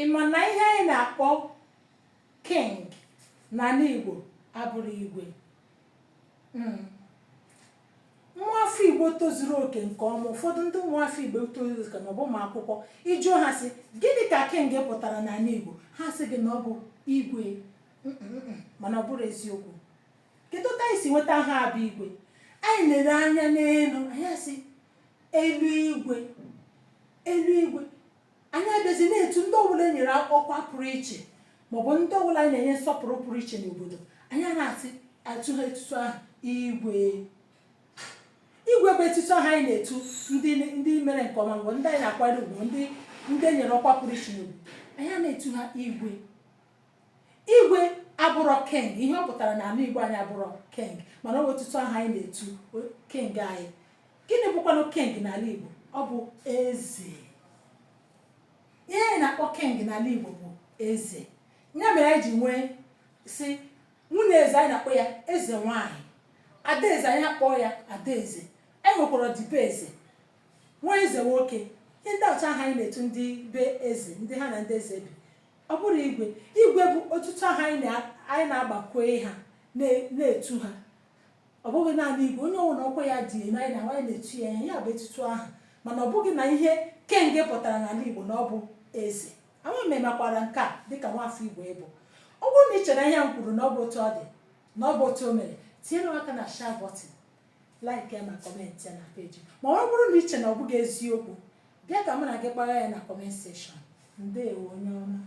ịma na ihe anyị na-akpọ king n'ala Igbo abụrụ igwe. Nwaafọ Igbo tozuru oke nke ọma, ụfọdụ ndị nwaafọ Igbo tozuru oke na ọ bụ ụmụ akwụkwọ, ịjụọ ha sị gịnị ka king pụtara n'ala Igbo, ha sị gị na ọ bụ igwe. Mana ọ bụrụ eziokwu. Kedu ka anyị si nweta ha bụ igwe? Anyị lere anya n'elu, anyị asị eluigwe, eluigwe. Anyị abịazi na-etu ndị ọbụla e nyere ọkwa pụrụ iche maọbụ ndị ọbụla anyị na-enye nsọpụrụ pụrụ iche n'obodo, anyị na-asị atụ ha etutu ahụ igwe. Igwe bụ etutu ahụ anyị na-etu ndị mere nke ọma maọbụ ndị anyị na-akwado ugwu, ndị e nyere ọkwa pụrụ iche n'obodo, anyị na-etu ha igwe. Igwe abụrọ king, ihe ọ pụtara n'ala Igbo anyị abụrọ king, mana ọ bụ etutu ahụ anyị na-etu king anyị. Gịnị bụkwanụ king n'ala Igbo? Ọ bụ eze. Ihe anyị na-akpọ king n'ala Igbo bụ eze. Ya mere anyị ji nwee si nwunye eze anyị na-akpọ ya eze nwanyị, adaeze anyị akpọ ya adaeze, enwekwara dibe eze, nwa eze nwoke. Ihe ndị ọcha ahụ anyị na-etu ndị be eze, ndị ha na ndị eze bi. Ọ bụrụ igwe. Igwe bụ otutu ahụ anyị na-agbakwe ha na-etu ha. Ọ bụghị naanị Igbo, onye ọbụla ọkwa ya dị elu anyị na-etu ya ya bụ etutu ahụ. Mana ọ bụghị na ihe king pụtara n'ala Igbo na ọ bụ eze. Anyị memakwara nke a dịka nwaafọ Igbo ịbụ. Ọ bụrụ na ị chere ihe m kwuru na ọ bụ otu ọ dị, na ọ bụ otu o mere, tinyere aka na share button, like ya ma comment ya na page. Ma ọ bụrụ na ị chere na ọ bụghị eziokwu, bịa ka mụ na gị kpagha ya na comment section. Ndewo onye ọma.